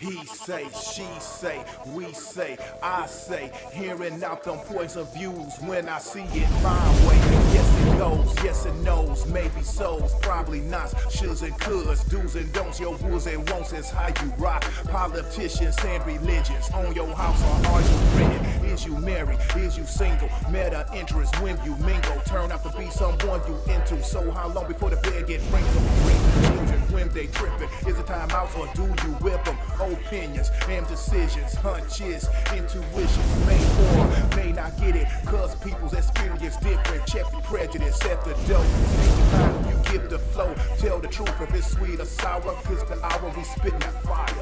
He say, she say, we say, I say, hearing out them points of views when I see it my way. Yes it goes, yes it knows, maybe so's, probably not, shoulds and coulds, do's and don'ts, your wills and won'ts is how you rock. Politicians and religions on your house, or are you renting? Is you married? Is you single? Meta interest when you mingle, turn out to be someone you into. So how long before the bed get wrinkled? Children when they tripping, is it time out or do you whip them? Opinions and decisions, hunches, intuitions, may or may not get it, cause people's experience different. Check the prejudice at the door. Take the time, you give the flow. Tell the truth if it's sweet or sour, cause the hour we spitting that fire.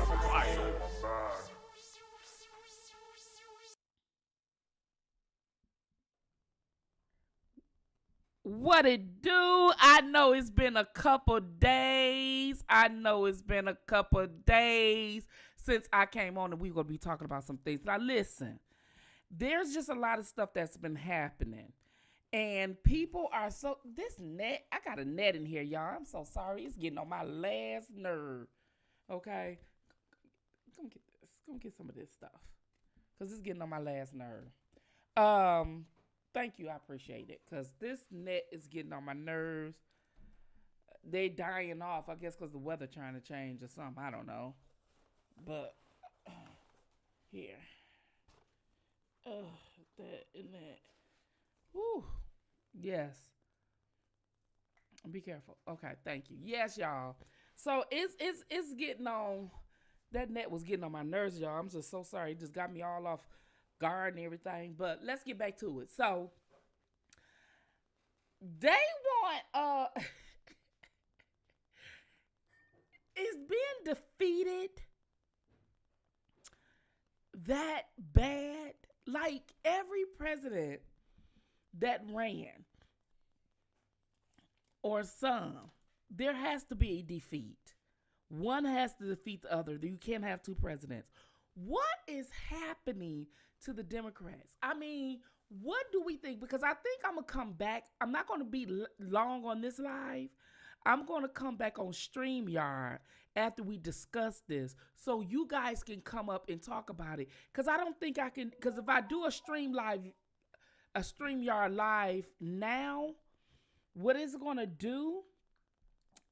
What it do? I know it's been a couple days. Since I came on, and we're going to be talking about some things. Now, listen, there's just a lot of stuff that's been happening. And people are this net, I got a net in here, y'all. I'm so sorry. It's getting on my last nerve. Okay? Come get this. Come get some of this stuff. Because it's getting on my last nerve. Thank you. I appreciate it. Because this net is getting on my nerves. They dying off, I guess, because the weather trying to change or something. I don't know. But, here. That and that. Woo. Yes. Be careful. Okay, thank you. Yes, y'all. So it's getting on. That net was getting on my nerves, y'all. I'm just so sorry. It just got me all off guard and everything. But let's get back to it. So they want is being defeated that bad? Like every president that ran, or some, there has to be a defeat. One has to defeat the other. You can't have two presidents. What is happening to the Democrats? I mean, what do we think? Because I think I'm going to come back. I'm not going to be long on this live. I'm going to come back on StreamYard after we discuss this so you guys can come up and talk about it. Because I don't think I can. Because if I do a StreamYard live now, what it's going to do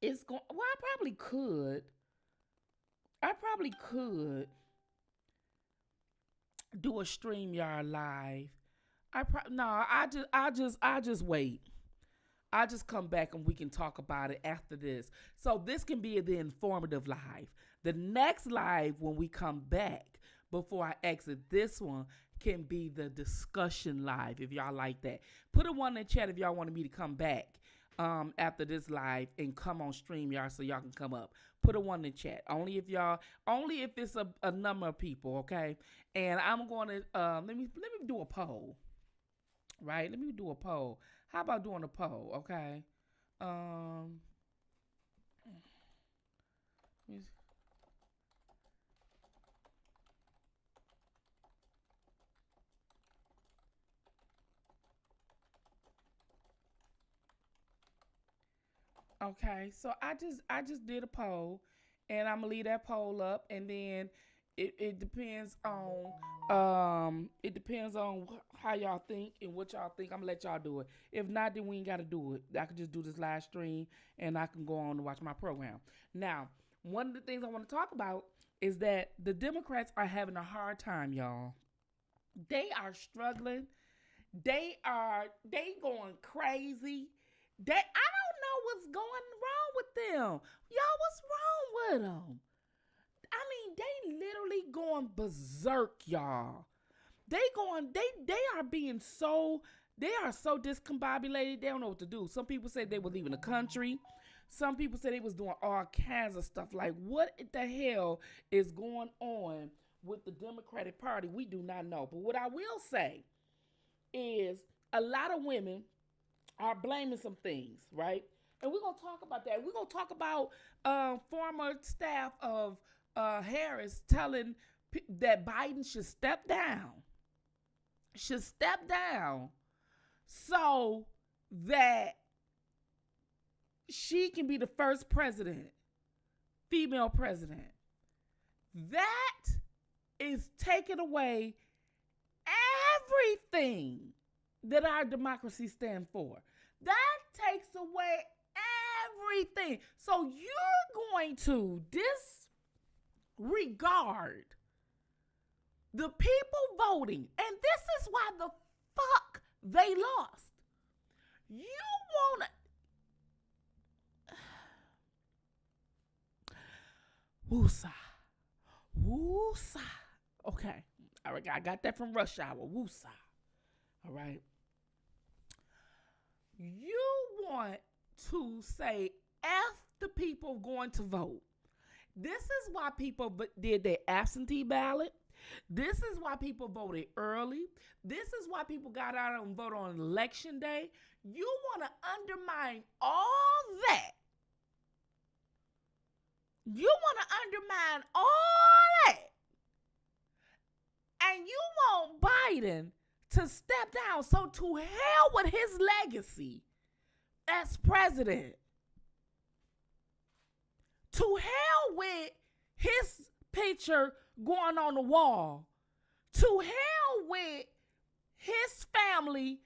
is going, well, I probably could do a StreamYard live. I just wait. I'll just come back and we can talk about it after this. So this can be the informative live. The next live when we come back, before I exit this one, can be the discussion live, if y'all like that. Put a one in the chat if y'all wanted me to come back after this live and come on StreamYard so y'all can come up. Put a one in the chat. Only if it's a number of people, okay? And I'm going to, let me do a poll, right? Let me do a poll. How about doing a poll, okay? Okay, so I just did a poll, and I'm gonna leave that poll up, and then it depends on how y'all think and what y'all think. I'm gonna let y'all do it. If not, then we ain't gotta do it. I can just do this live stream, and I can go on to watch my program. Now, one of the things I want to talk about is that the Democrats are having a hard time, y'all. They are struggling. They going crazy. I don't know what's going wrong with them. Y'all, what's wrong with them? I mean, they literally going berserk, y'all. They are so discombobulated, they don't know what to do. Some people say they were leaving the country. Some people say they was doing all kinds of stuff. Like, what the hell is going on with the Democratic Party? We do not know. But what I will say is a lot of women are blaming some things, right? And we're going to talk about that. We're going to talk about former staff of Harris telling that Biden should step down. So that she can be the first president, female president. That is taking away everything that our democracy stands for. That takes away everything. So you're going to disregard the people voting. And this is why the fuck they lost. You want to... Woosah. Woosah. Okay. All right, I got that from Rush Hour. Woosah. All right. You want to say F the people going to vote. This is why people did their absentee ballot. This is why people voted early. This is why people got out and voted on election day. You want to undermine all that. You want to undermine all that. And you want Biden to step down. So to hell with his legacy as president. To hell with his picture going on the wall. To hell with his family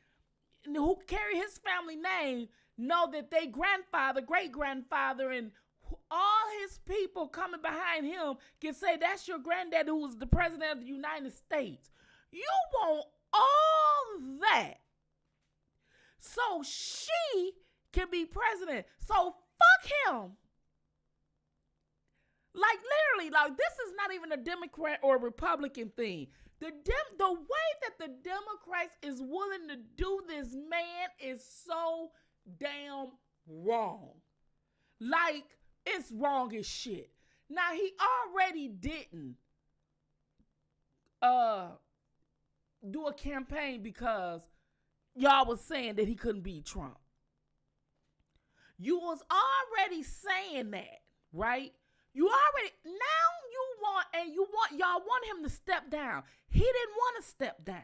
who carry his family name, know that they grandfather, great-grandfather, and all his people coming behind him can say that's your granddad who was the president of the United States. You want all that so she can be president. So fuck him. Like literally, like this is not even a Democrat or Republican thing. The way that the Democrats is willing to do this, man, is so damn wrong. Like, it's wrong as shit. Now, he already didn't do a campaign because y'all was saying that he couldn't beat Trump. You was already saying that, right? You already, now y'all want him to step down. He didn't want to step down.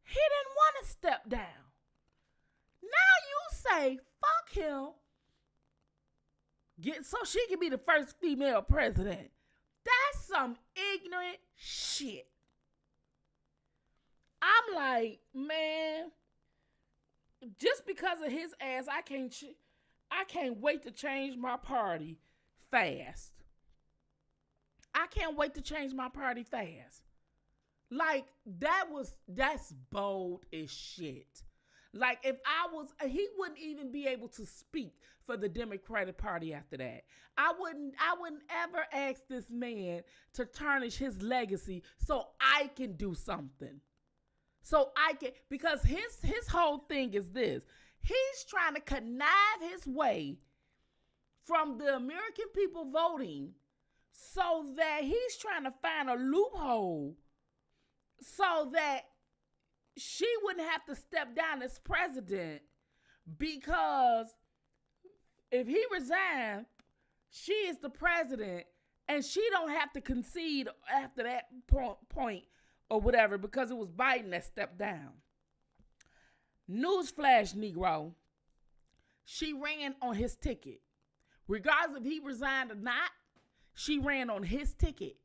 He didn't want to step down. Now you say, fuck him. So she can be the first female president. That's some ignorant shit. I'm like, man, just because of his ass, I can't wait to change my party fast. I can't wait to change my party fast. Like, that's bold as shit. Like, if he wouldn't even be able to speak for the Democratic Party after that. I wouldn't ever ask this man to tarnish his legacy so I can do something. Because his whole thing is this. He's trying to connive his way from the American people voting so that he's trying to find a loophole so that she wouldn't have to step down as president, because if he resigns, she is the president and she don't have to concede after that point or whatever, because it was Biden that stepped down. Newsflash, Negro. She ran on his ticket. Regardless if he resigned or not, she ran on his ticket.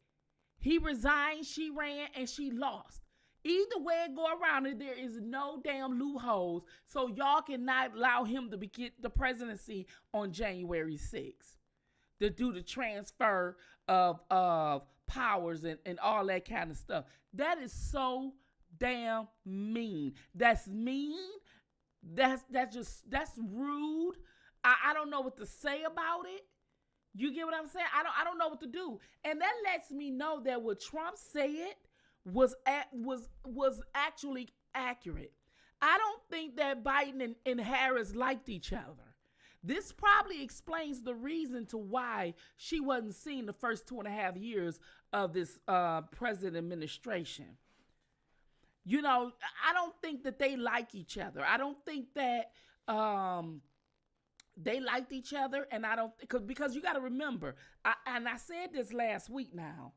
He resigned, she ran, and she lost. Either way it go around it, there is no damn loopholes, so y'all cannot allow him to get the presidency on January 6th. To do the transfer of powers and all that kind of stuff. That is so damn mean. That's mean. That's rude. I don't know what to say about it. You get what I'm saying? I don't know what to do. And that lets me know that what Trump said was actually accurate. I don't think that Biden and Harris liked each other. This probably explains the reason to why she wasn't seen the first 2.5 years of this president administration. You know, I don't think that they like each other. I don't think that they liked each other, and I don't, because you got to remember, I said this last week now.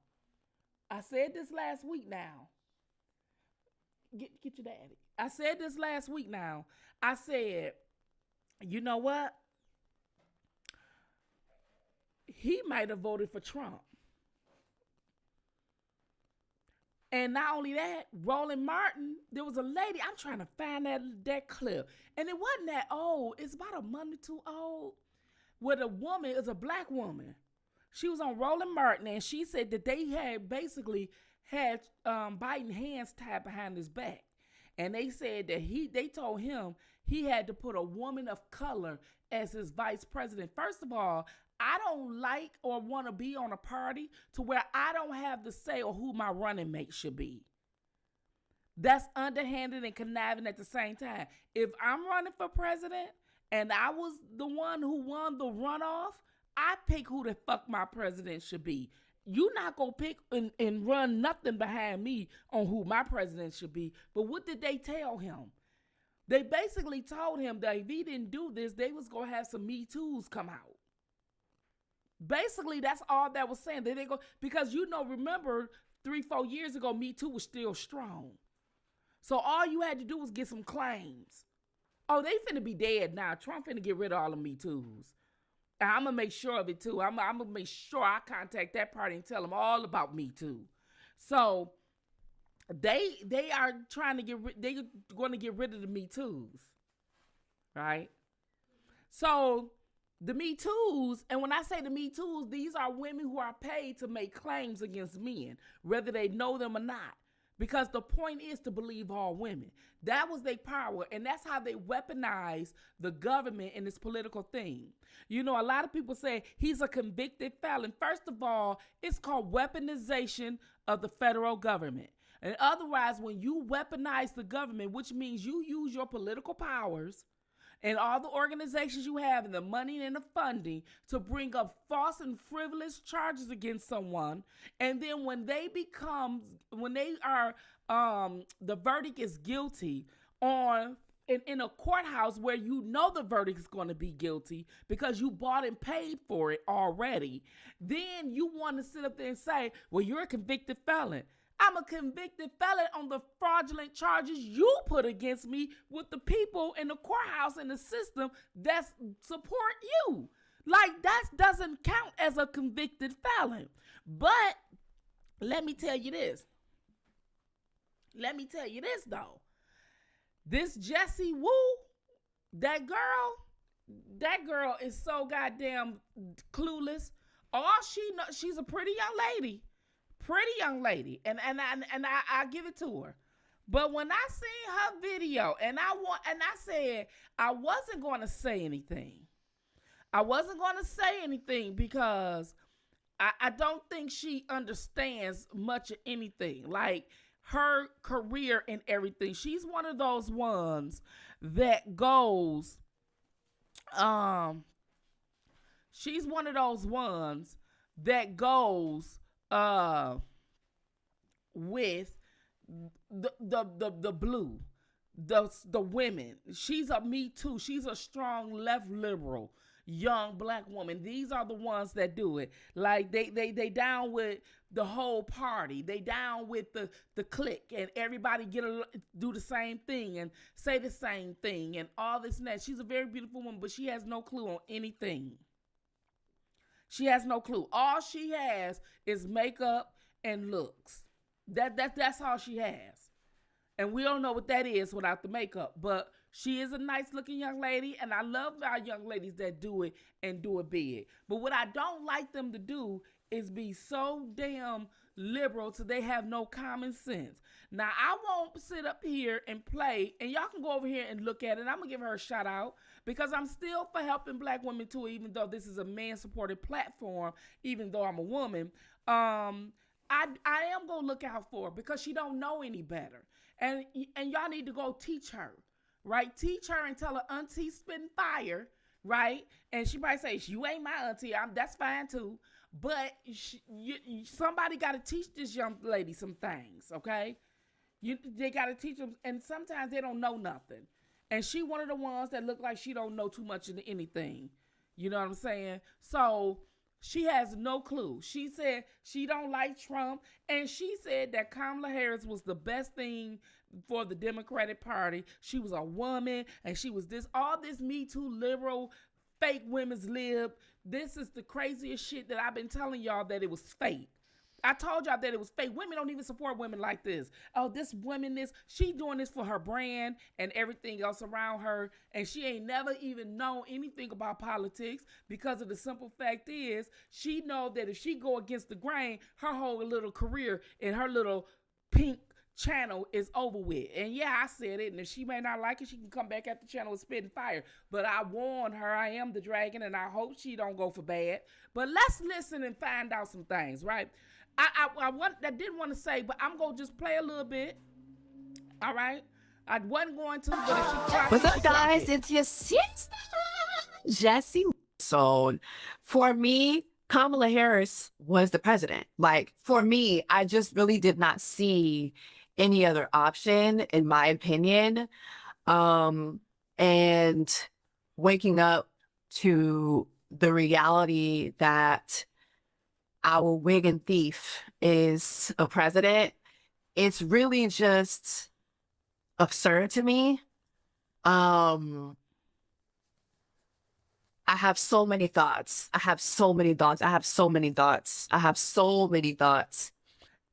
Get your daddy. I said this last week now. I said, you know what? he might have voted for Trump. And not only that, Roland Martin, there was a lady, I'm trying to find that clip, and it wasn't that old. It's about a month or two old, where the woman is a black woman. She was on Roland Martin, and she said that they had basically had Biden hands tied behind his back. And they said that they told him he had to put a woman of color as his vice president. First of all, I don't like or want to be on a party to where I don't have the say or who my running mate should be. That's underhanded and conniving at the same time. If I'm running for president and I was the one who won the runoff, I pick who the fuck my president should be. You not gonna pick and run nothing behind me on who my president should be. But what did they tell him? They basically told him that if he didn't do this, they was gonna have some Me Too's come out. Basically, that's all that was saying. They go because remember 3-4 years ago, Me Too was still strong. So all you had to do was get some claims. Oh, they finna be dead now. Trump finna get rid of all the Me Too's. And I'm gonna make sure of it too. I'm gonna make sure I contact that party and tell them all about Me Too. So they are trying to they're going to get rid of the Me Too's, right? So the Me Too's, and when I say the Me Too's, these are women who are paid to make claims against men, whether they know them or not. Because the point is to believe all women. That was their power, and that's how they weaponize the government in this political thing. A lot of people say he's a convicted felon. First of all, it's called weaponization of the federal government. And otherwise, when you weaponize the government, which means you use your political powers and all the organizations you have and the money and the funding to bring up false and frivolous charges against someone. And then when they are, the verdict is guilty in a courthouse where the verdict is going to be guilty because you bought and paid for it already, then you want to sit up there and say, well, you're a convicted felon. I'm a convicted felon on the fraudulent charges you put against me with the people in the courthouse and the system that support you. Like, that doesn't count as a convicted felon. But let me tell you this. Though. This Jessie Wu, that girl is so goddamn clueless. All she knows, she's a pretty young lady, and I give it to her. But when I seen her video, and I said I wasn't going to say anything. I wasn't going to say anything because I don't think she understands much of anything, like her career and everything. She's one of those ones that goes, with the blue, the women. She's a Me Too. She's a strong left liberal young black woman. These are the ones that do it. Like they down with the whole party. They down with the clique, and everybody do the same thing and say the same thing and all this and that. She's a very beautiful woman, but she has no clue on anything. She has no clue. All she has is makeup and looks. That's all she has. And we don't know what that is without the makeup. But she is a nice looking young lady, and I love our young ladies that do it and do it big. But what I don't like them to do is be so damn liberal till they have no common sense. Now, I won't sit up here and play, and y'all can go over here and look at it. I'm going to give her a shout out because I'm still for helping black women too, even though this is a man-supported platform, even though I'm a woman. I am going to look out for her because she don't know any better. And y'all need to go teach her, right? Teach her and tell her auntie spitting fire, right? And she might say, you ain't my auntie. That's fine too. But somebody got to teach this young lady some things, okay? They got to teach them, and sometimes they don't know nothing. And she one of the ones that look like she don't know too much of anything. You know what I'm saying? So she has no clue. She said she don't like Trump, and she said that Kamala Harris was the best thing for the Democratic Party. She was a woman, and she was all this Me Too liberal fake women's lib. This is the craziest shit that I've been telling y'all, that it was fake. I told y'all that it was fake. Women don't even support women like this. Oh, this woman, she doing this for her brand and everything else around her. And she ain't never even known anything about politics, because of the simple fact is, she know that if she go against the grain, her whole little career in her little pink channel is over with. And yeah, I said it. And if she may not like it, she can come back at the channel and spit and fire. But I warned her, I am the dragon, and I hope she don't go for bad. But let's listen and find out some things, right? I didn't want to say, but I'm going to just play a little bit. All right? I wasn't going to, but if she tried. What's up, guys? It's your sister, Jessie. So, for me, Kamala Harris was the president. Like, for me, I just really did not see any other option, in my opinion. And waking up to the reality that our wig and thief is a president, it's really just absurd to me. I have so many thoughts.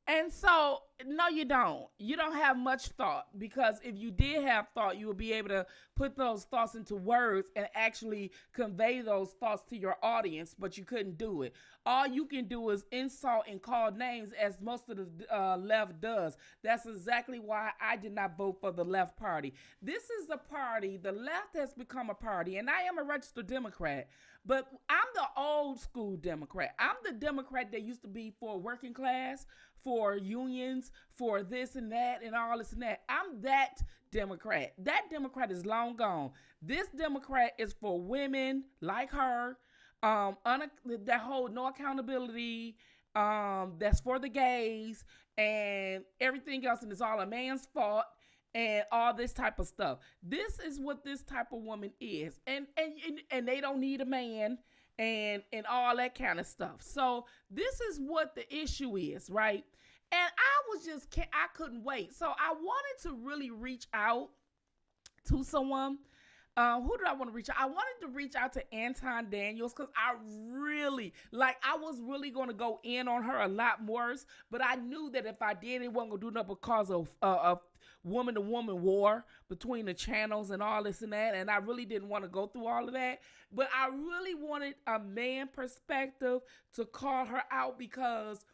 And so, no, you don't. You don't have much thought, because if you did have thought, you would be able to put those thoughts into words and actually convey those thoughts to your audience, but you couldn't do it. All you can do is insult and call names, as most of the left does. That's exactly why I did not vote for the left party. This is a party, the left has become a party, and I am a registered Democrat, but I'm the old school Democrat. I'm the Democrat that used to be for working class, for unions, for this and that and all this and that. I'm that Democrat. That Democrat is long gone. This Democrat is for women like her, that hold no accountability, that's for the gays and everything else, and it's all a man's fault and all this type of stuff. This is what this type of woman is, and they don't need a man and all that kind of stuff. So this is what the issue is, right? And I couldn't wait. So I wanted to really reach out to someone. Who did I want to reach out? I wanted to reach out to Anton Daniels, because I was really going to go in on her a lot more, but I knew that if I did, it wasn't going to do nothing because of woman-to-woman war between the channels and all this and that, and I really didn't want to go through all of that. But I really wanted a man perspective to call her out, because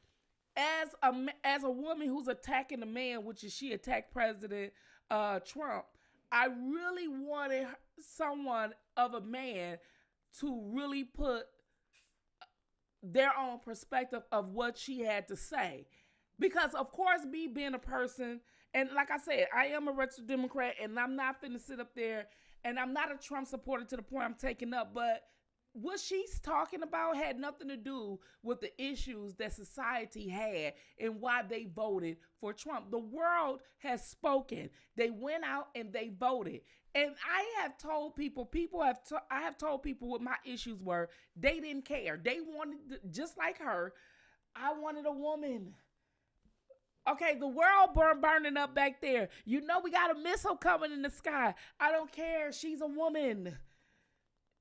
as a woman who's attacking a man, which is she attacked President Trump, I really wanted someone of a man to really put their own perspective of what she had to say. Because, of course, me being a person, and like I said, I am a registered Democrat, and I'm not finna sit up there, and I'm not a Trump supporter to the point I'm taking up, but what she's talking about had nothing to do with the issues that society had and why they voted for Trump. The world has spoken. They went out and they voted. And I have told people, I have told people what my issues were. They didn't care. They wanted, just like her, I wanted a woman. Okay, the world burning up back there. You know we got a missile coming in the sky. I don't care. She's a woman.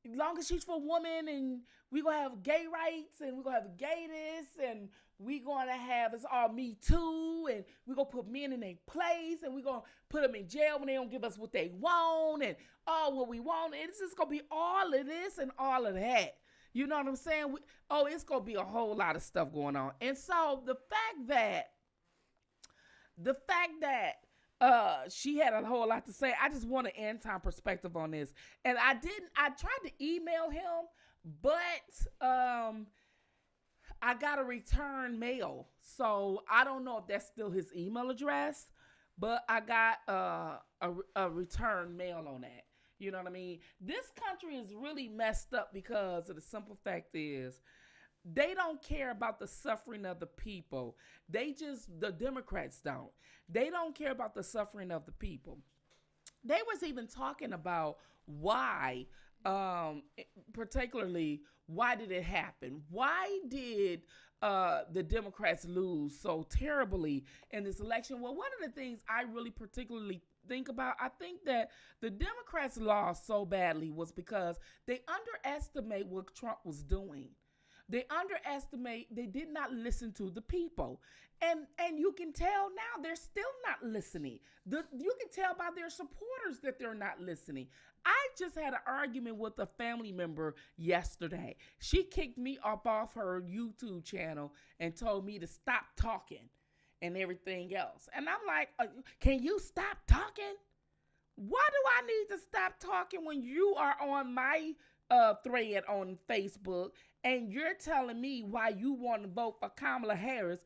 As long as she's for women, and we're going to have gay rights, and we're going to have gay this, and we're going to have, it's all Me Too, and we're going to put men in their place, and we're going to put them in jail when they don't give us what they want, and all what we want. And it's just going to be all of this and all of that. You know what I'm saying? It's going to be a whole lot of stuff going on. And so the fact that she had a whole lot to say, I just want an Anton perspective on this. And I tried to email him, but I got a return mail. So I don't know if that's still his email address, but I got a return mail on that. You know what I mean? This country is really messed up, because of the simple fact is, they don't care about the suffering of the people. The Democrats don't. They don't care about the suffering of the people. They was even talking about why, particularly, why did it happen? Why did the Democrats lose so terribly in this election? Well, one of the things I really particularly think about, I think that the Democrats lost so badly was because they underestimate what Trump was doing. They did not listen to the people. And you can tell now they're still not listening. You can tell by their supporters that they're not listening. I just had an argument with a family member yesterday. She kicked me up off her YouTube channel and told me to stop talking and everything else. And I'm like, can you stop talking? Why do I need to stop talking when you are on my thread on Facebook and you're telling me why you want to vote for Kamala Harris?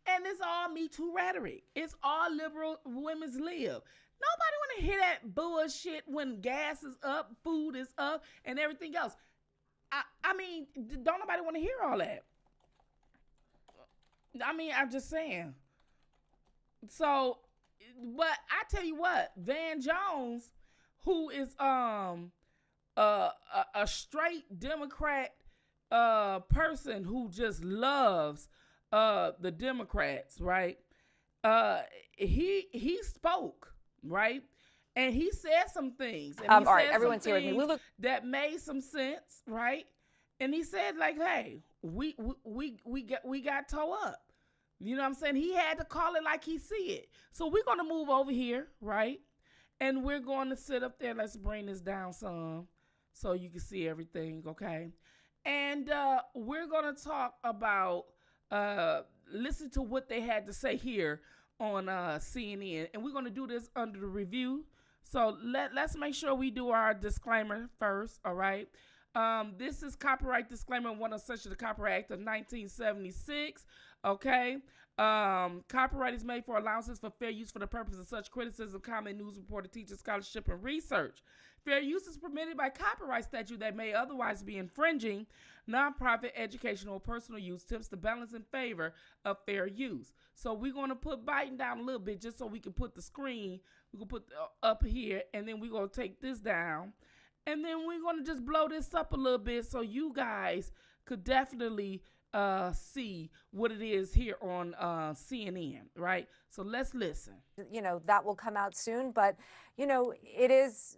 And it's all Me Too rhetoric. It's all liberal women's live. Nobody want to hear that bullshit when gas is up, food is up, and everything else. I mean, don't nobody want to hear all that. I mean, I'm just saying. So, but I tell you what, Van Jones, who is a straight Democrat person who just loves the Democrats, right? He spoke, right? And he said some things. And all right, everyone's here with me. Lulu, that made some sense, right? And he said, like, hey, we got towed up. You know what I'm saying? He had to call it like he see it. So we're gonna move over here, right? And we're going to sit up there. Let's bring this down some so you can see everything, okay? And we're gonna talk about listen to what they had to say here on CNN, and we're gonna do this under the review. So let's make sure we do our disclaimer first, all right? This is copyright disclaimer 106 of the Copyright Act of 1976, okay? Copyright is made for allowances for fair use for the purpose of such criticism, comment, news reporter, teacher, scholarship, and research. Fair use is permitted by copyright statute that may otherwise be infringing. Nonprofit, educational, or personal use tips the balance in favor of fair use. So we're going to put Biden down a little bit just so we can put the screen, we can put up here, and then we're going to take this down. And then we're going to just blow this up a little bit so you guys could definitely see what it is here on CNN, right? So let's listen. you know, that will come out soon. But, you know, it is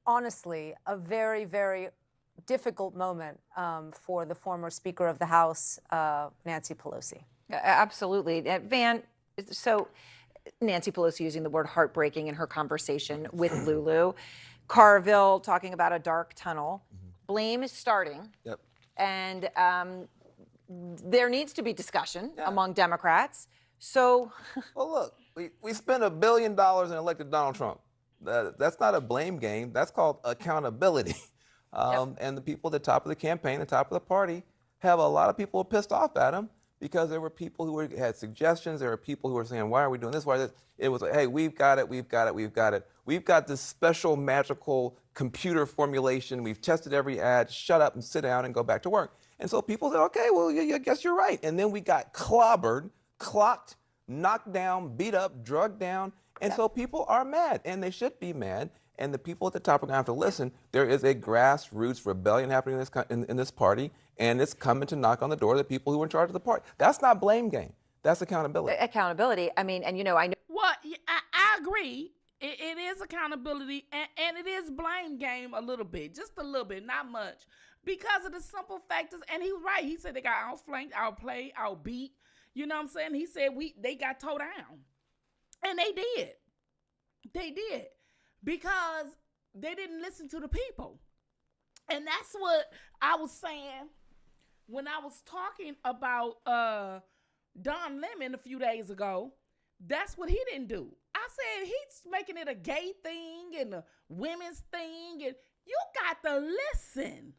honestly a very, very difficult moment for the former Speaker of the House, Nancy Pelosi. Absolutely. Van, so Nancy Pelosi using the word heartbreaking in her conversation with Lulu. Carville talking about a dark tunnel. Blame is starting. Yep. And there needs to be discussion among Democrats. So, Well, look, we spent $1 billion and elected Donald Trump. That's not a blame game. That's called accountability. And the people at the top of the campaign, the top of the party, have a lot of people pissed off at him because there were people who had suggestions. There were people who were saying, why are we doing this? Why this? It was like, hey, we've got it. We've got this special magical computer formulation. We've tested every ad. Shut up and sit down and go back to work. And so people said, okay, well, I guess you're right. And then we got clobbered, clocked, knocked down, beat up, drugged down. And so people are mad, and they should be mad. And the people at the top are going to have to listen. There is a grassroots rebellion happening in this party, and it's coming to knock on the door of the people who are in charge of the party. That's not blame game. That's accountability. accountability. I mean, and you know, I know. Well, I agree. It is accountability, and it is blame game a little bit, just a little bit, not much, because of the simple factors. And he was right. He said they got outflanked, outplayed, outbeat. You know what I'm saying? He said they got towed down, and they did. They did. Because they didn't listen to the people. And that's what I was saying when I was talking about Don Lemon a few days ago. That's what he didn't do. I said he's making it a gay thing and a women's thing, and you got to listen.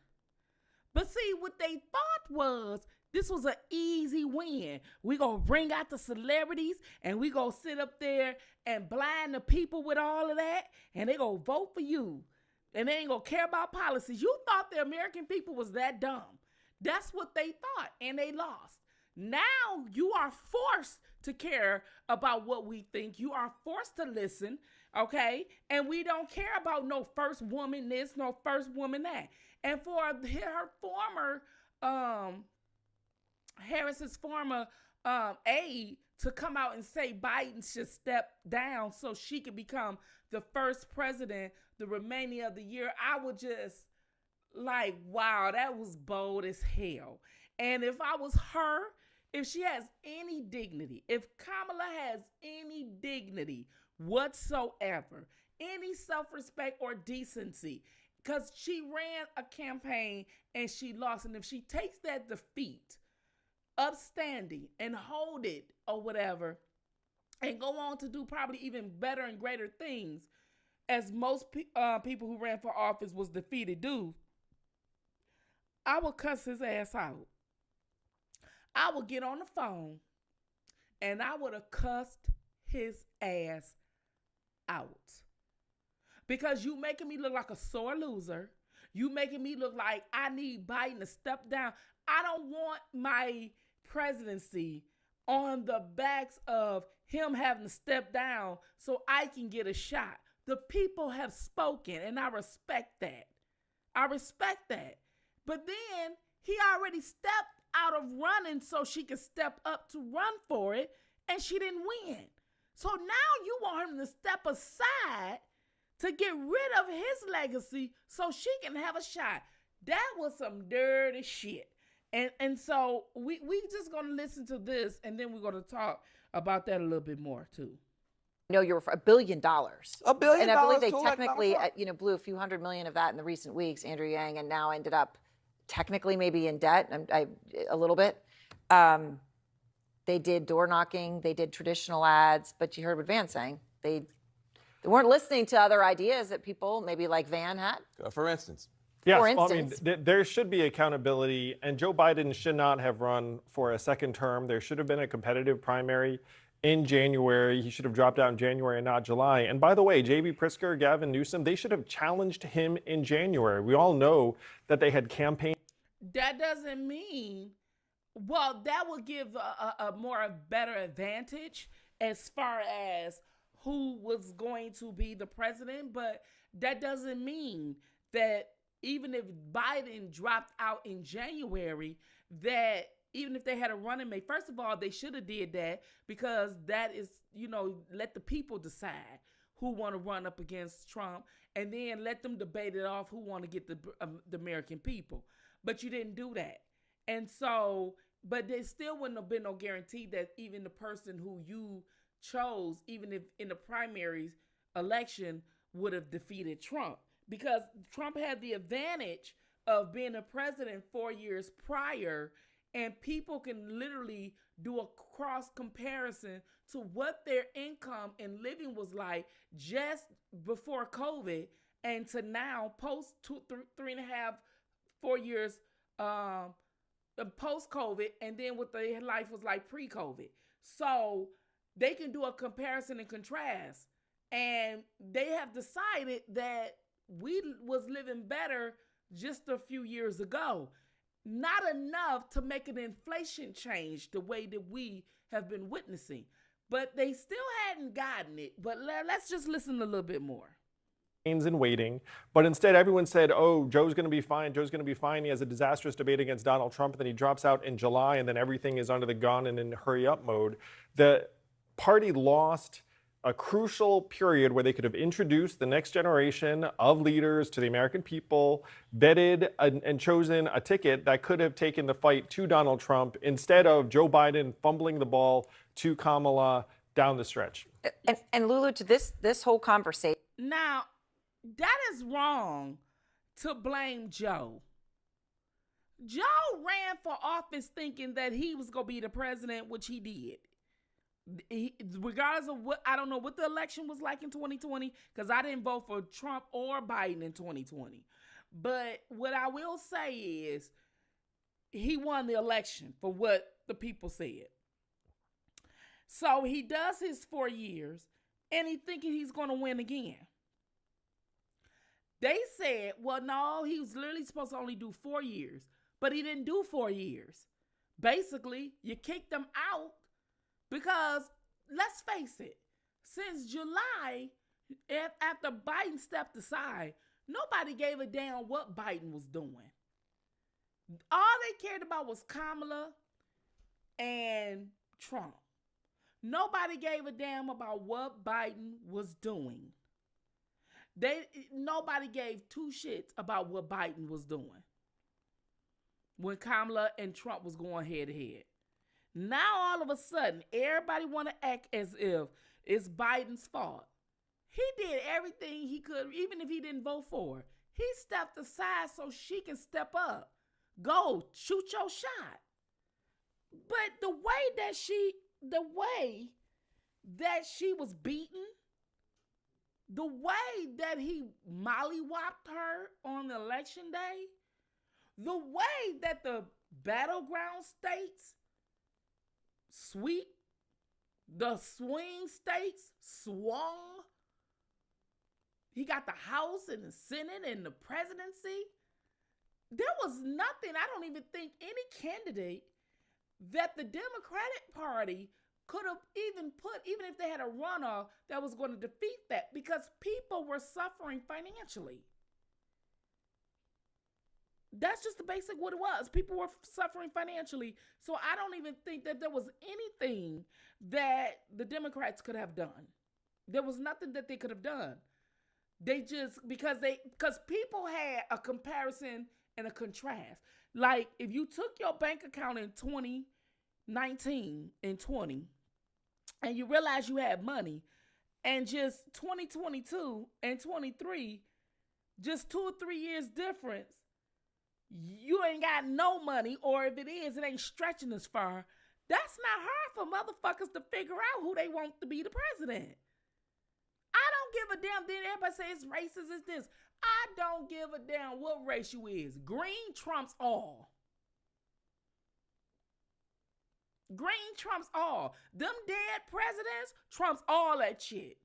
But see, what they thought was this was an easy win. We're going to bring out the celebrities and we're going to sit up there and blind the people with all of that, and they're going to vote for you. And they ain't going to care about policies. You thought the American people was that dumb. That's what they thought, and they lost. Now you are forced to care about what we think. You are forced to listen, okay? And we don't care about no first woman this, no first woman that. And for her former... Harris's former aide to come out and say Biden should step down so she could become the first president the remaining of the year, I would just like, wow, that was bold as hell. And if I was her, if she has any dignity, if Kamala has any dignity whatsoever, any self-respect or decency, because she ran a campaign and she lost, and if she takes that defeat upstanding and hold it or whatever and go on to do probably even better and greater things, as most people who ran for office was defeated do, I would cuss his ass out. I would get on the phone and I would have cussed his ass out. Because you making me look like a sore loser. You making me look like I need Biden to step down. I don't want my presidency on the backs of him having to step down so I can get a shot. The people have spoken, and I respect that. I respect that. But then he already stepped out of running so she could step up to run for it, and she didn't win. So now you want him to step aside to get rid of his legacy so she can have a shot. That was some dirty shit. And so we just going to listen to this, and then we're going to talk about that a little bit more too. No, you were for $1 billion. $1 billion. And I believe they to elect technically, Donald Trump. blew a few $100 million of that in the recent weeks, Andrew Yang, and now ended up technically maybe in debt, a little bit. They did door knocking, they did traditional ads, but you heard what Van saying. They weren't listening to other ideas that people maybe like Van had. For instance. Yes, For well, I mean, instance. there should be accountability, and Joe Biden should not have run for a second term. There should have been a competitive primary in January. He should have dropped out in January and not July. And by the way, J.B. Pritzker, Gavin Newsom, they should have challenged him in January. We all know that they had campaigned. That doesn't mean, well, that would give a better advantage as far as who was going to be the president, but that doesn't mean that even if Biden dropped out in January, that even if they had a running mate, first of all, they should have did that, because that is, let the people decide who want to run up against Trump, and then let them debate it off who want to get the American people. But you didn't do that. And so, but there still wouldn't have been no guarantee that even the person who you chose, even if in the primaries election, would have defeated Trump. Because Trump had the advantage of being a president 4 years prior, and people can literally do a cross comparison to what their income and living was like just before COVID and to now post 3.5, 4 years post COVID, and then what their life was like pre-COVID. So they can do a comparison and contrast, and they have decided that we was living better just a few years ago. Not enough to make an inflation change the way that we have been witnessing. But they still hadn't gotten it. But let's just listen a little bit more. In waiting, but instead everyone said, oh, Joe's going to be fine. Joe's going to be fine. He has a disastrous debate against Donald Trump, and then he drops out in July, and then everything is under the gun and in hurry up mode. The party lost a crucial period where they could have introduced the next generation of leaders to the American people, vetted and chosen a ticket that could have taken the fight to Donald Trump instead of Joe Biden fumbling the ball to Kamala down the stretch. And Lulu, to this whole conversation. Now, that is wrong to blame Joe. Joe ran for office thinking that he was going to be the president, which he did. Regardless of what, I don't know what the election was like in 2020, because I didn't vote for Trump or Biden in 2020. But what I will say is he won the election for what the people said. So he does his 4 years, and he thinking he's going to win again. They said, well, no, he was literally supposed to only do 4 years, but he didn't do 4 years. Basically, you kicked him out because, let's face it, since July, after Biden stepped aside, nobody gave a damn what Biden was doing. All they cared about was Kamala and Trump. Nobody gave a damn about what Biden was doing. Nobody gave two shits about what Biden was doing when Kamala and Trump was going head to head. Now all of a sudden, everybody want to act as if it's Biden's fault. He did everything he could, even if he didn't vote for her. He stepped aside so she can step up. Go, shoot your shot. But the way that she was beaten, the way that he mollywopped her on election day, the way that the battleground states the swing states swung. He got the House and the Senate and the presidency. There was nothing, I don't even think any candidate that the Democratic Party could have even if they had a runoff that was going to defeat that, because people were suffering financially. That's just the basic what it was. People were suffering financially. So I don't even think that there was anything that the Democrats could have done. There was nothing that they could have done. They just, because people had a comparison and a contrast. Like if you took your bank account in 2019 and 20 and you realize you had money, and just 2022 and 23, just 2 or 3 years difference, you ain't got no money, or if it is, it ain't stretching as far. That's not hard for motherfuckers to figure out who they want to be the president. I don't give a damn. Then everybody say it's racist, it's this. I don't give a damn what race you is. Green trumps all. Green trumps all. Them dead presidents trumps all that shit.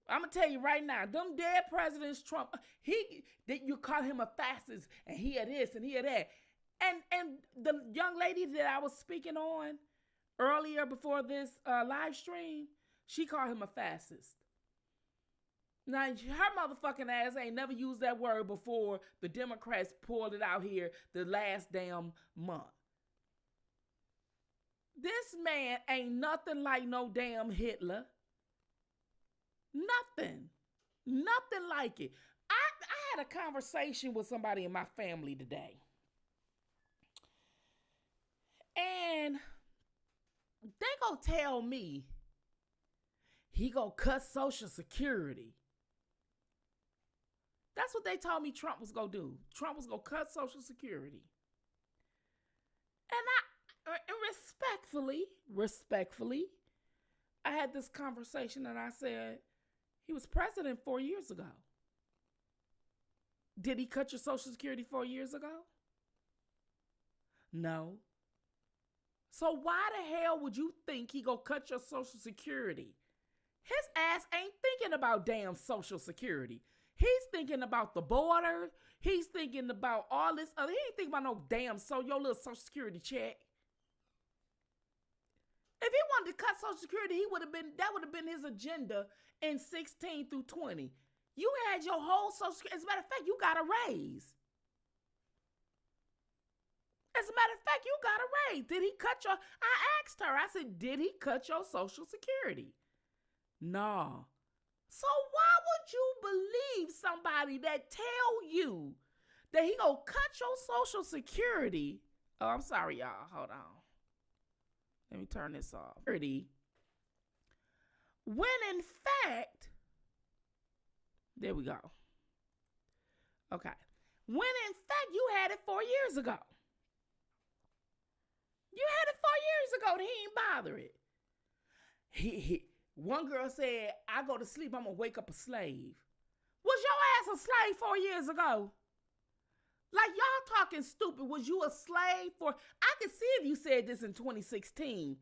I'm gonna tell you right now, them dead presidents trump. You call him a fascist, and he had this and he had that. And the young lady that I was speaking on earlier before this live stream, she called him a fascist. Now, her motherfucking ass ain't never used that word before the Democrats pulled it out here the last damn month. This man ain't nothing like no damn Hitler. Nothing. Nothing like it. I had a conversation with somebody in my family today. And they gonna tell me he gonna cut Social Security. That's what they told me Trump was gonna do. Trump was gonna cut Social Security. And respectfully, I had this conversation and I said, he was president 4 years ago. Did he cut your Social Security 4 years ago? No. So why the hell would you think he gonna cut your Social Security? His ass ain't thinking about damn Social Security. He's thinking about the border. He's thinking about all this other. He ain't thinking about no damn your little Social Security check. If he wanted to cut Social Security, that would have been his agenda in 16 through 20. You had your whole Social Security. As a matter of fact, you got a raise. Did he cut your? I asked her. I said, did he cut your Social Security? No. So why would you believe somebody that tell you that he gonna cut your Social Security? Oh, I'm sorry, y'all. Hold on. Let me turn this off. When in fact, there we go. Okay. When in fact you had it 4 years ago. You had it 4 years ago and he ain't bother it. One girl said, I go to sleep, I'm gonna wake up a slave. Was your ass a slave 4 years ago? Like, y'all talking stupid. Was you a slave for? I could see if you said this in 2016,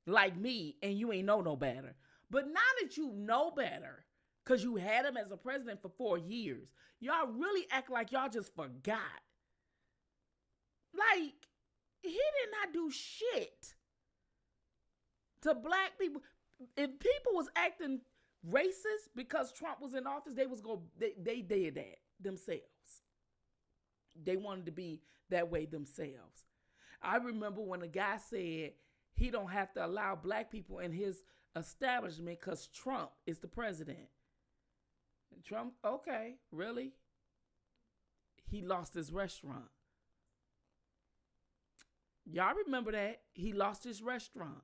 like me, and you ain't know no better. But now that you know better, because you had him as a president for 4 years, y'all really act like y'all just forgot. Like, he did not do shit to black people. If people was acting racist because Trump was in office, they did that themselves. They wanted to be that way themselves. I remember when a guy said he don't have to allow black people in his establishment because Trump is the president. Trump, okay, really? He lost his restaurant. Y'all remember that? He lost his restaurant.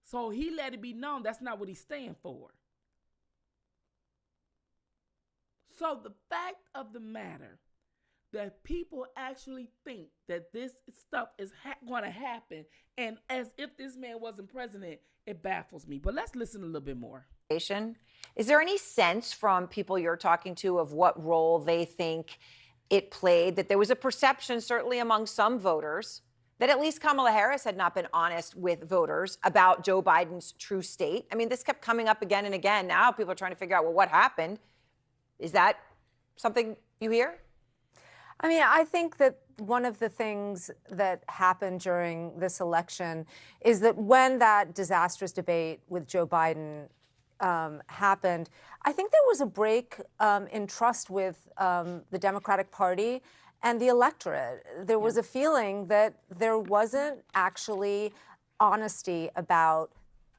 So he let it be known that's not what he stand for. So the fact of the matter that people actually think that this stuff is going to happen, and as if this man wasn't president, it baffles me. But let's listen a little bit more. Is there any sense from people you're talking to of what role they think it played? That there was a perception, certainly among some voters, that at least Kamala Harris had not been honest with voters about Joe Biden's true state? I mean, this kept coming up again and again. Now people are trying to figure out, well, what happened? Is that something you hear? I mean, I think that one of the things that happened during this election is that when that disastrous debate with Joe Biden happened, I think there was a break in trust with the Democratic Party and the electorate. There was a feeling that there wasn't actually honesty about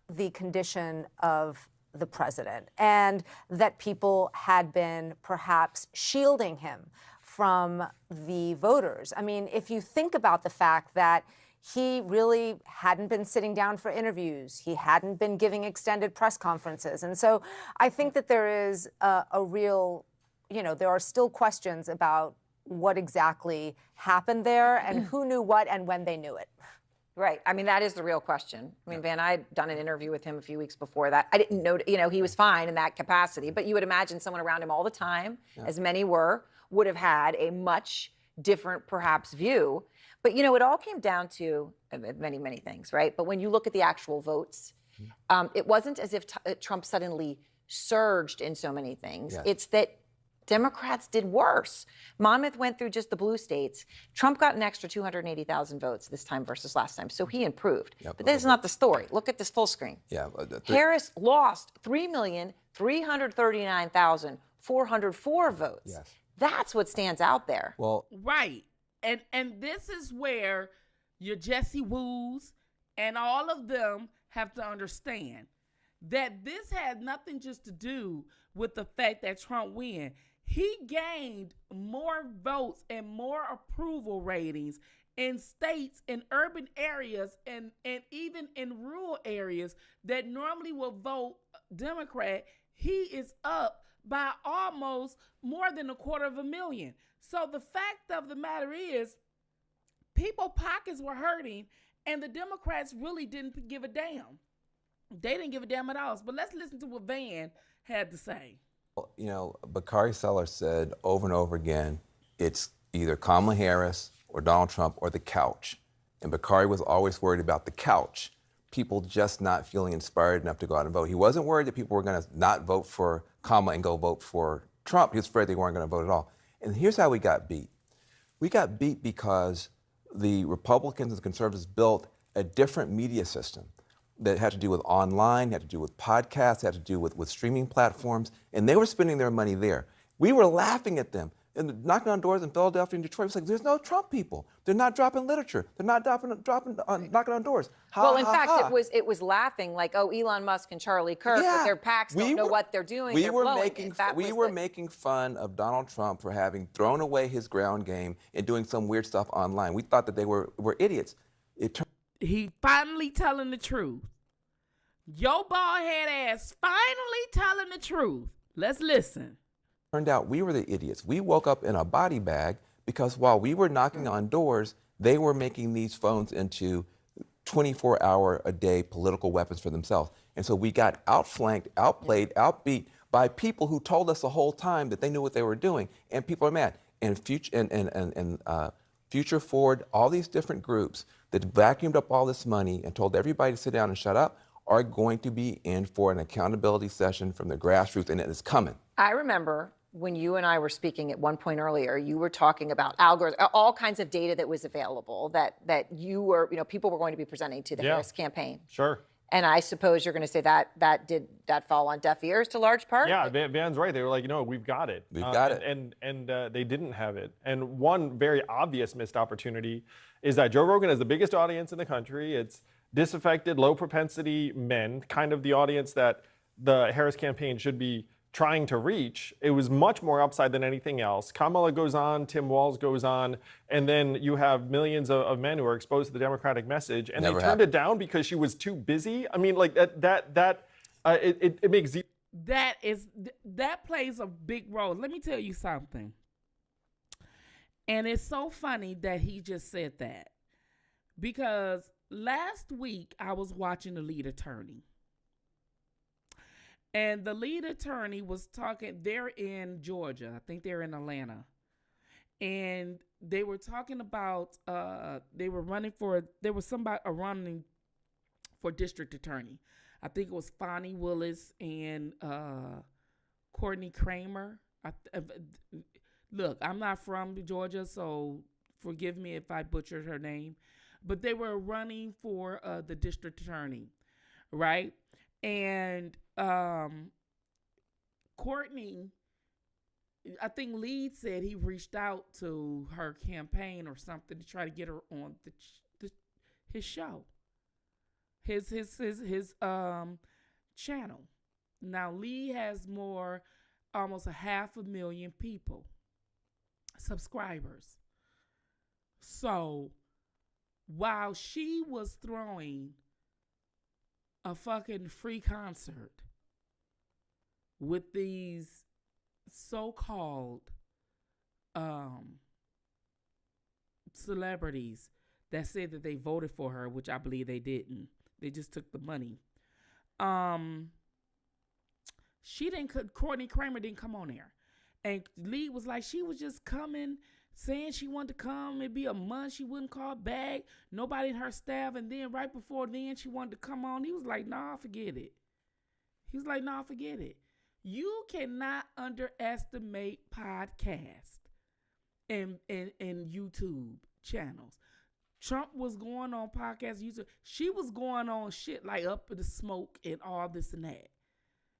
the condition of the president, and that people had been perhaps shielding him from the voters. I mean, if you think about the fact that he really hadn't been sitting down for interviews, he hadn't been giving extended press conferences. And so I think that there is a real, there are still questions about what exactly happened there and who knew what and when they knew it. Right. I mean, that is the real question. I mean, Van, I had done an interview with him a few weeks before that. I didn't know, he was fine in that capacity, but you would imagine someone around him all the time, as many were, would have had a much different, perhaps, view. But, it all came down to many, many things, right? But when you look at the actual votes, it wasn't as if Trump suddenly surged in so many things. Yeah. It's that Democrats did worse. Monmouth went through just the blue states. Trump got an extra 280,000 votes this time versus last time, so he improved. Yep, but that's not the story. Look at this full screen. Yeah, Harris lost 3,339,404 votes. Yes. That's what stands out there. Well, right. And this is where your Jesse Woos and all of them have to understand that this had nothing just to do with the fact that Trump win. He gained more votes and more approval ratings in states, in urban areas, and even in rural areas that normally will vote Democrat. He is up by almost more than 250,000. So the fact of the matter is, people's pockets were hurting, and the Democrats really didn't give a damn. They didn't give a damn at all. But let's listen to what Van had to say. Bakari Sellers said over and over again, it's either Kamala Harris or Donald Trump or the couch. And Bakari was always worried about the couch, people just not feeling inspired enough to go out and vote. He wasn't worried that people were going to not vote for Kamala and go vote for Trump. He was afraid they weren't going to vote at all. And here's how we got beat. We got beat because the Republicans and the conservatives built a different media system that had to do with online, had to do with podcasts, had to do with streaming platforms, and they were spending their money there. We were laughing at them and knocking on doors in Philadelphia and Detroit. It was like, there's no Trump people. They're not dropping literature. They're not knocking on doors. In fact, it was laughing like, oh, Elon Musk and Charlie Kirk with their PACs don't know what they're doing. We were making fun of Donald Trump for having thrown away his ground game and doing some weird stuff online. We thought that they were idiots. He finally telling the truth. Your bald head ass finally telling the truth. Let's listen. Turned out we were the idiots. We woke up in a body bag because while we were knocking on doors, they were making these phones into 24-hour-a-day political weapons for themselves. And so we got outflanked, outplayed, outbeat by people who told us the whole time that they knew what they were doing. And people are mad. And Future Forward, all these different groups that vacuumed up all this money and told everybody to sit down and shut up are going to be in for an accountability session from the grassroots, and it is coming. I remember when you and I were speaking at one point earlier, you were talking about algorithms, all kinds of data that was available that you were, people were going to be presenting to the Harris campaign. Sure. And I suppose you're going to say that did that fall on deaf ears to large part? Yeah, Van's right. They were like, no, we've got it. We've got it. And they didn't have it. And one very obvious missed opportunity is that Joe Rogan has the biggest audience in the country. It's disaffected, low propensity men, kind of the audience that the Harris campaign should be trying to reach. It was much more upside than anything else. Kamala goes on, Tim Walz goes on, and then you have millions of men who are exposed to the Democratic message, and they turned it down because she was too busy. I mean, like it makes that plays a big role. Let me tell you something. And it's so funny that he just said that, because last week I was watching the lead attorney. And the lead attorney was talking, they're in Georgia. I think they're in Atlanta. And they were talking about, there was somebody running for district attorney. I think it was Fonnie Willis and Courtney Kramer. Look, I'm not from Georgia, so forgive me if I butchered her name. But they were running for the district attorney, right? And Courtney, I think Lead said he reached out to her campaign or something to try to get her on his show, his channel. Now Lee has almost 500,000 people, subscribers. So while she was throwing a fucking free concert with these so-called celebrities that said that they voted for her, which I believe they didn't. They just took the money. Courtney Kramer didn't come on there. And Lee was like, she was just coming, saying she wanted to come. It'd be a month. She wouldn't call back. Nobody in her staff. And then right before then, she wanted to come on. He was like, nah, forget it. He was like, nah, forget it. You cannot underestimate podcasts and YouTube channels. Trump was going on podcasts, YouTube. She was going on shit like Up in the Smoke and all this and that.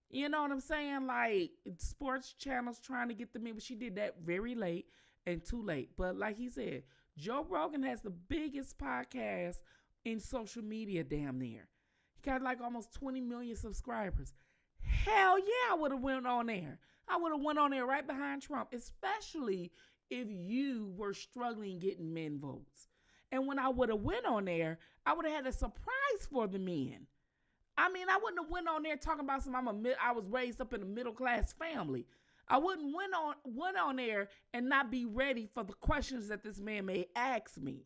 You know what I'm saying? Like sports channels trying to get them in, but she did that very late and too late. But like he said, Joe Rogan has the biggest podcast in social media damn near. He got like almost 20 million subscribers. Hell yeah, I would have went on there. I would have went on there right behind Trump, especially if you were struggling getting men votes. And when I would have went on there, I would have had a surprise for the men. I mean, I wouldn't have went on there talking about I was raised up in a middle class family. I wouldn't went on there and not be ready for the questions that this man may ask me.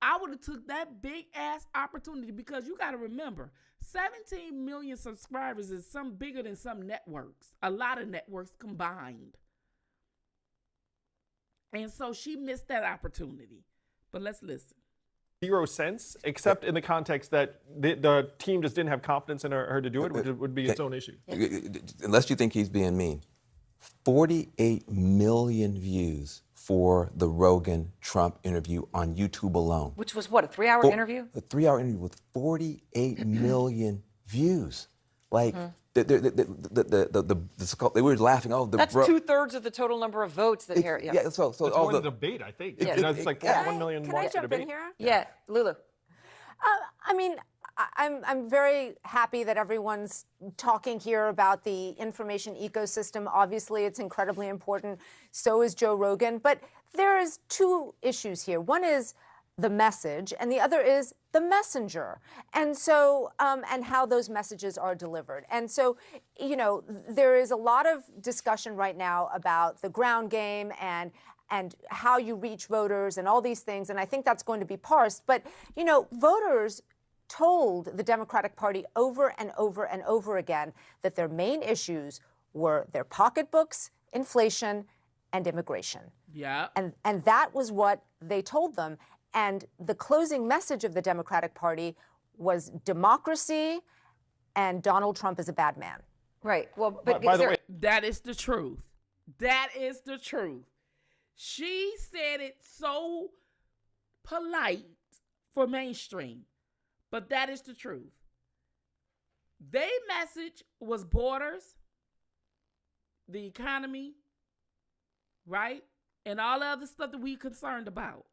I would have took that big ass opportunity, because you got to remember, 17 million subscribers is some bigger than some networks, a lot of networks combined. And so she missed that opportunity. But let's listen. 0 sense, except in the context that the team just didn't have confidence in her to do it, which would be its own issue. Unless you think he's being mean. 48 million views for the Rogan-Trump interview on YouTube alone. Which was what, a 3-hour interview? A 3-hour interview with 48 million views. Like, they were laughing. Oh, that's 2/3 of the total number of votes that Harry. Yeah, so it's more the debate, I think. It's like 1 million Can watch I the jump debate. in here? Yeah, Lulu. I mean, I'm very happy that everyone's talking here about the information ecosystem. Obviously, it's incredibly important. So is Joe Rogan. But there is 2 issues here. One is the message, and the other is the messenger. And so, and how those messages are delivered. And so, you know, there is a lot of discussion right now about the ground game and how you reach voters and all these things. And I think that's going to be parsed. But, you know, voters told the Democratic Party over and over and over again that their main issues were their pocketbooks, inflation, and immigration. Yeah. And that was what they told them. And the closing message of the Democratic Party was democracy and Donald Trump is a bad man. Right. Well, but by the way, that is the truth. That is the truth. She said it so polite for mainstream, but that is the truth. Their message was borders, the economy, right? And all the other stuff that we concerned about.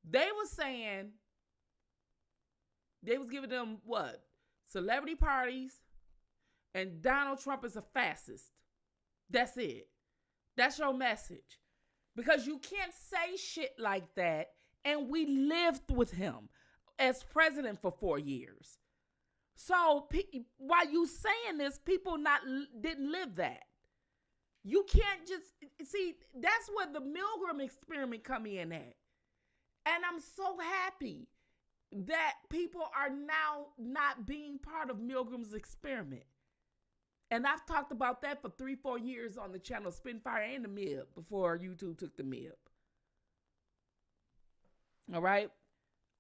They were saying, they was giving them what? Celebrity parties, and Donald Trump is a fascist. That's it. That's your message. Because you can't say shit like that, and we lived with him as president for 4 years. So while you saying this, people didn't live that. You can't just see. That's where the Milgram experiment come in at, and I'm so happy that people are now not being part of Milgram's experiment. And I've talked about that for 3-4 years on the channel Spitfire and the MIB before YouTube took the MIB. All right,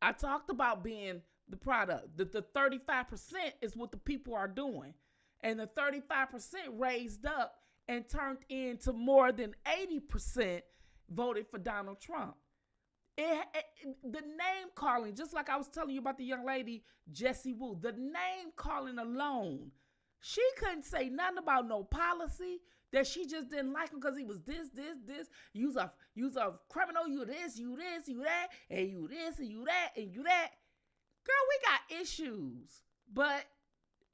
I talked about being the product. The 35% is what the people are doing, and the 35% raised up and turned into more than 80% voted for Donald Trump. The name calling, just like I was telling you about the young lady, Jessie Wu, the name calling alone, she couldn't say nothing about no policy, that she just didn't like him because he was this. You's a criminal, you this, you that, and you this, and you that, and you that. Girl, we got issues, but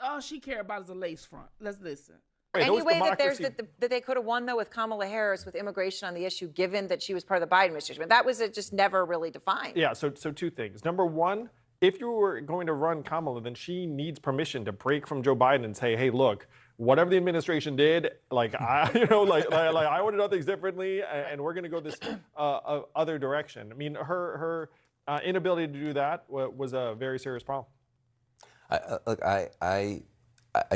all she cared about is a lace front. Let's listen. Any way that they could have won, though, with Kamala Harris with immigration on the issue, given that she was part of the Biden administration, but that was just never really defined. Yeah, so two things. Number one, if you were going to run Kamala, then she needs permission to break from Joe Biden and say, hey, look, whatever the administration did, like I would have done things differently, and we're going to go this other direction. I mean, her inability to do that was a very serious problem. I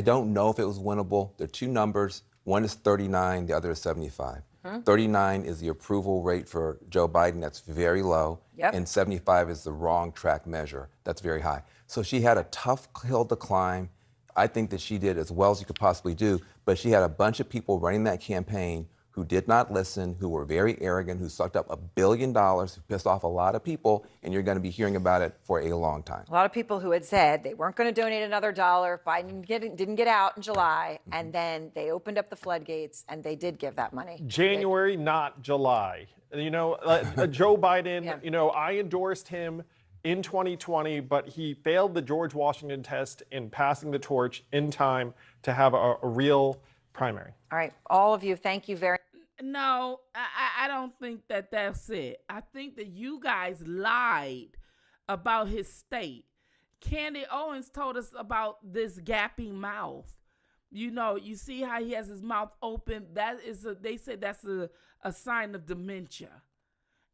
don't know if it was winnable. There are two numbers. One is 39, the other is 75. 39 is the approval rate for Joe Biden. That's very low. Yep. And 75 is the wrong track measure. That's very high. So she had a tough hill to climb. I think that she did as well as you could possibly do, but she had a bunch of people running that campaign who did not listen, who were very arrogant, who sucked up $1 billion, who pissed off a lot of people, and you're going to be hearing about it for a long time. A lot of people who had said they weren't going to donate another $1 if Biden didn't get out in July, and then they opened up the floodgates and they did give that money. January, not July. You know, Joe Biden, Yeah. you know, I endorsed him in 2020, but he failed the George Washington test in passing the torch in time to have a real primary. All right, all of you, thank you very much. No, I don't think that's it. I think that you guys lied about his state. Candy Owens told us about this gapping mouth. You know, you see how he has his mouth open. They said that's a sign of dementia.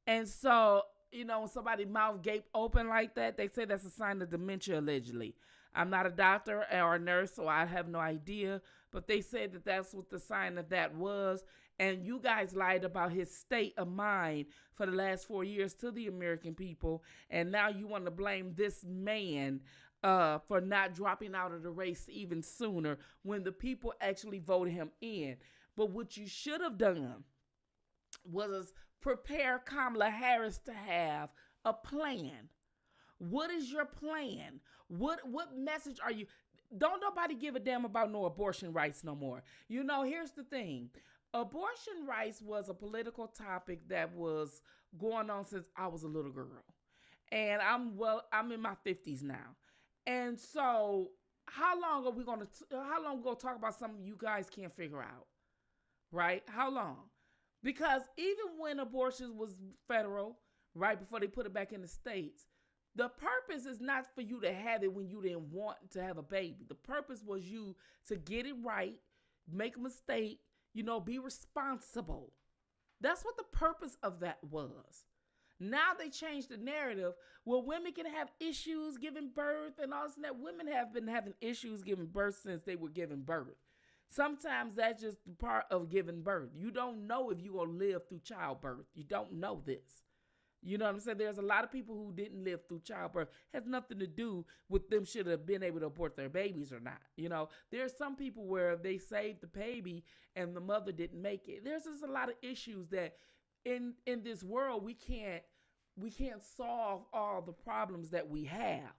And so, you know, when somebody's mouth gape open like that, they say that's a sign of dementia, allegedly. I'm not a doctor or a nurse, so I have no idea. But they said that that's what the sign of that was. And you guys lied about his state of mind for the last 4 years to the American people. And now you want to blame this man for not dropping out of the race even sooner when the people actually voted him in. But what you should have done was prepare Kamala Harris to have a plan. What is your plan? What message are you? Don't nobody give a damn about no abortion rights no more. You know, here's the thing. Abortion rights was a political topic that was going on since I was a little girl. And I'm in my 50s now. And so how long are we going to talk about something you guys can't figure out? Right? How long? Because even when abortion was federal, right before they put it back in the states, the purpose is not for you to have it when you didn't want to have a baby. The purpose was you to get it right, make a mistake, you know, be responsible. That's what the purpose of that was. Now they changed the narrative. Well, women can have issues giving birth and all this and that. Women have been having issues giving birth since they were giving birth. Sometimes that's just the part of giving birth. You don't know if you're going to live through childbirth. You don't know this. You know what I'm saying? There's a lot of people who didn't live through childbirth. It has nothing to do with them should have been able to abort their babies or not. You know, there's some people where they saved the baby and the mother didn't make it. There's just a lot of issues that in this world we can't solve all the problems that we have.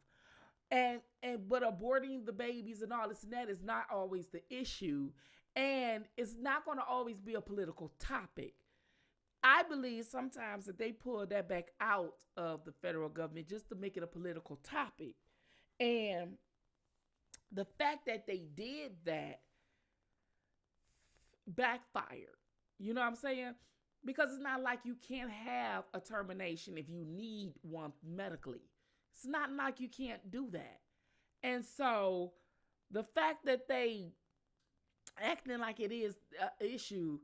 But aborting the babies and all this and that is not always the issue, and it's not going to always be a political topic. I believe sometimes that they pull that back out of the federal government just to make it a political topic. And the fact that they did that backfired. You know what I'm saying? Because it's not like you can't have a termination if you need one medically. It's not like you can't do that. And so the fact that they acting like it is an issue,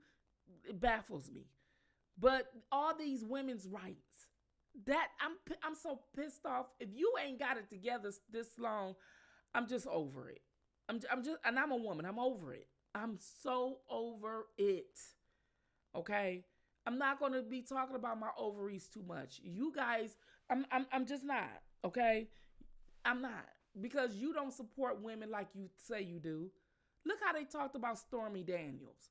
it baffles me. But all these women's rights, that I'm so pissed off. If you ain't got it together this long, I'm just over it. I'm just, and I'm a woman. I'm over it. I'm so over it. Okay, I'm not gonna be talking about my ovaries too much. You guys, I'm just not. Okay, I'm not, because you don't support women like you say you do. Look how they talked about Stormy Daniels.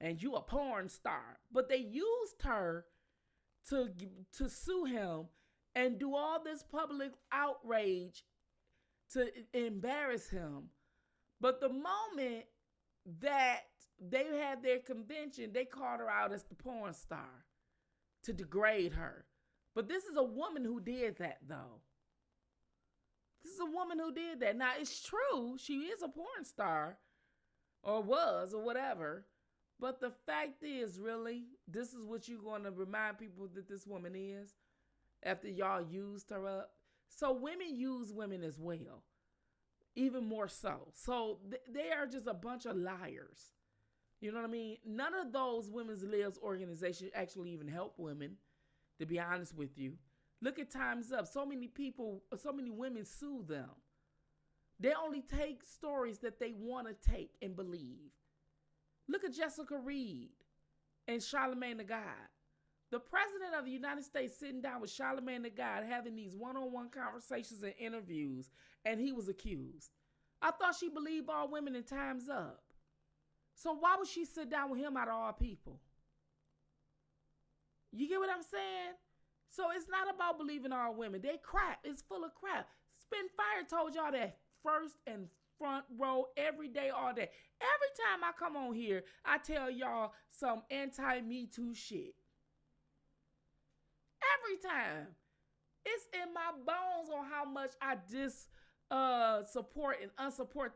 And you a porn star. But they used her to sue him and do all this public outrage to embarrass him. But the moment that they had their convention, they called her out as the porn star to degrade her. But this is a woman who did that, though. This is a woman who did that. Now, it's true. She is a porn star, or was, or whatever. But the fact is, really, this is what you're going to remind people that this woman is after y'all used her up. So women use women as well, even more so. So they are just a bunch of liars. You know what I mean? None of those women's libs organizations actually even help women, to be honest with you. Look at Time's Up. So many people, so many women sue them. They only take stories that they want to take and believe. Look at Jessica Reed and Charlamagne the God. The president of the United States sitting down with Charlamagne the God, having these one-on-one conversations and interviews, and he was accused. I thought she believed all women in Time's Up. So why would she sit down with him out of all people? You get what I'm saying? So it's not about believing all women. They crap. It's full of crap. Spin Fire told y'all that first and front row every day, all day. Every time I come on here, I tell y'all some anti-Me Too shit. Every time. It's in my bones on how much I support and unsupport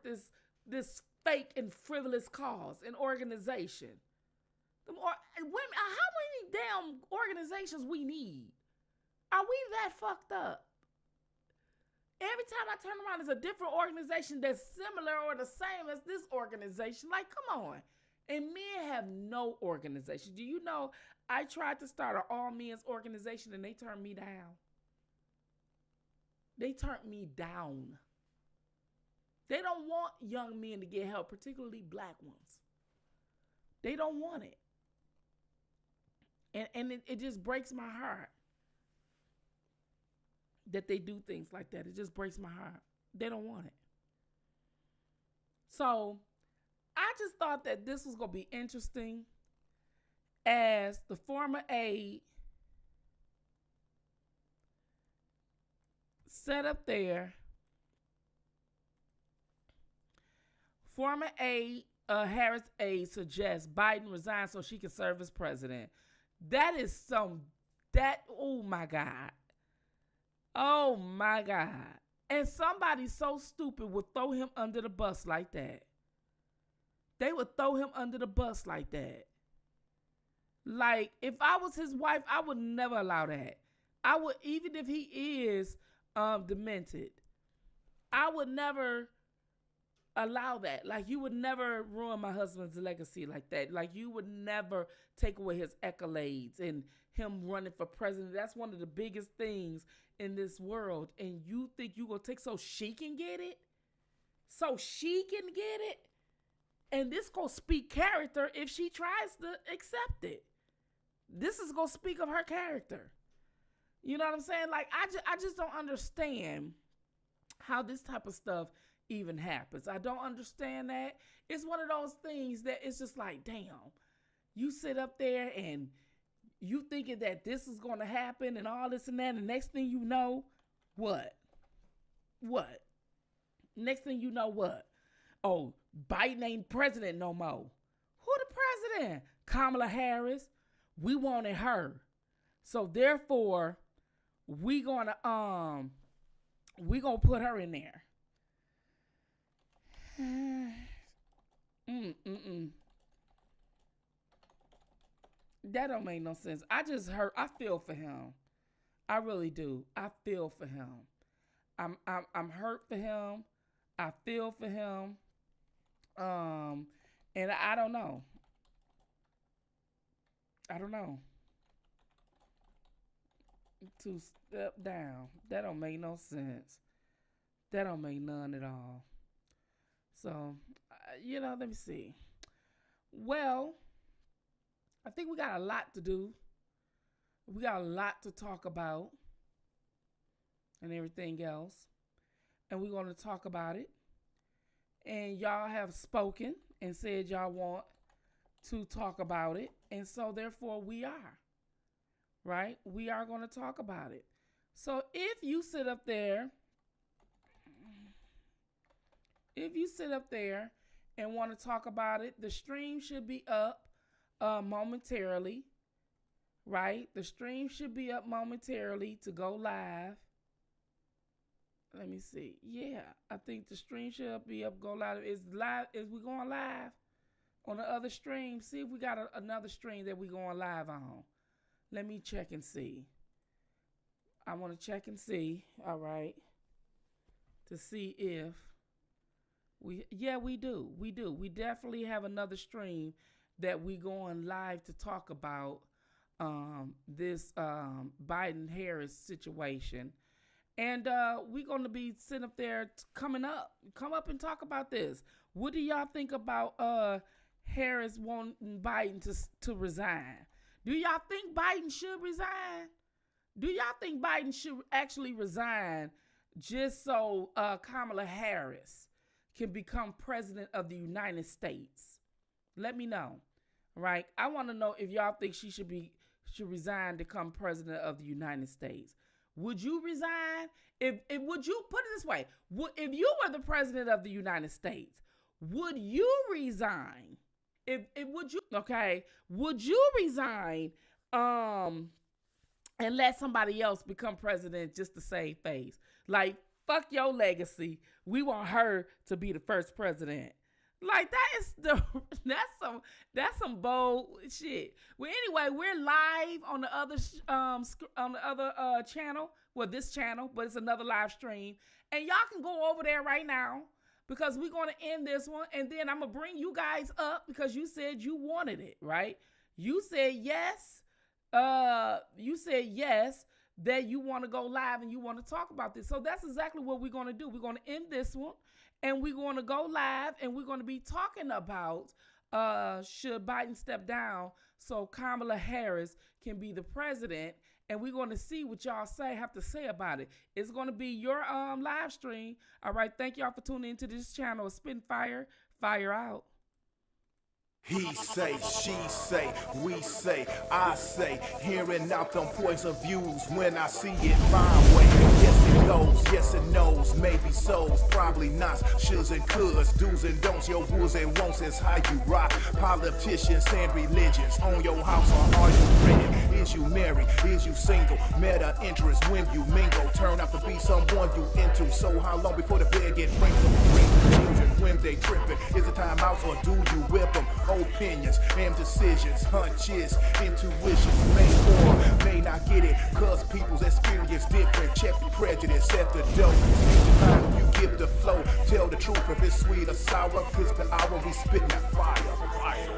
this fake and frivolous cause and organization. Women, how many damn organizations we need? Are we that fucked up? Every time I turn around, there's a different organization that's similar or the same as this organization. Like, come on. And men have no organization. Do you know I tried to start an all men's organization and they turned me down? They turned me down. They don't want young men to get help, particularly black ones. They don't want it. And it just breaks my heart that they do things like that. It just breaks my heart. They don't want it. So I just thought that this was going to be interesting as the former aide sat up there. Former aide, Harris aide suggests Biden resign so she can serve as president. That is oh my God. Oh my God. And somebody so stupid would throw him under the bus like that. They would throw him under the bus like that. Like, if I was his wife, I would never allow that. I would, even if he is demented, I would never allow that. Like, you would never ruin my husband's legacy like that. Like, you would never take away his accolades and him running for president. That's one of the biggest things in this world. And you think you gonna take so she can get it? So she can get it? And this gonna speak character if she tries to accept it. This is gonna speak of her character. You know what I'm saying? Like, I just don't understand how this type of stuff even happens. I don't understand that. It's one of those things that it's just like, damn, you sit up there and you thinking that this is going to happen and all this and that, and next thing you know, what? Next thing you know, what? Oh, Biden ain't president no more. Who the president? Kamala Harris. We wanted her. So therefore, we gonna put her in there. That don't make no sense. I feel for him. I really do. I feel for him. I'm hurt for him. I feel for him. And I don't know. To step down. That don't make no sense. That don't make none at all. So, let me see. Well, I think we got a lot to do. We got a lot to talk about and everything else. And we're going to talk about it. And y'all have spoken and said y'all want to talk about it. And so, therefore, we are. Right? We are going to talk about it. So, if you sit up there and want to talk about it, the stream should be up momentarily. Right? The stream should be up momentarily to go live. Let me see. Yeah, I think the stream should be up, go live. Is we going live on the other stream? See if we got another stream that we going live on. Let me check and see. I want to check and see. All right. To see if we do. We do. We definitely have another stream that we going live to talk about this Biden-Harris situation. And we're going to be sitting up there come up and talk about this. What do y'all think about Harris wanting Biden to resign? Do y'all think Biden should resign? Do y'all think Biden should actually resign just so Kamala Harris can become president of the United States? Let me know. Right? I want to know if y'all think she should resign to become president of the United States. Would you resign? Would you put it this way? If you were the president of the United States, would you resign? Would you resign and let somebody else become president just to save face? Like, fuck your legacy. We want her to be the first president. Like, that's some bold shit. Well, anyway, we're live on the other channel. Well, this channel, but it's another live stream. And y'all can go over there right now because we're going to end this one. And then I'm going to bring you guys up because you said you wanted it, right? You said yes. That you want to go live and you want to talk about this. So that's exactly what we're going to do. We're going to end this one and we're going to go live and we're going to be talking about should Biden step down so Kamala Harris can be the president, and we're going to see what y'all have to say about it. It's going to be your live stream. All right, thank y'all for tuning into this channel. Spin Fire out. He say, she say, we say, I say, hearing out them points of views when I see it my way. Yes it goes, yes it knows, maybe so's, probably not, shoulds and coulds, do's and don'ts, your woos and won'ts is how you rock. Politicians and religions, on your house or are you renting? Is you married, is you single, meta interest when you mingle, turn out to be someone you into, so how long before the bed get wrinkled? Children when they tripping, is it time out or do you whip them? Opinions and decisions, hunches, intuitions, may or may not get it, cause people's experience different. Check the prejudice at the door. Speak the time you give the flow, tell the truth if it's sweet or sour, cause the hour we spitting that fire.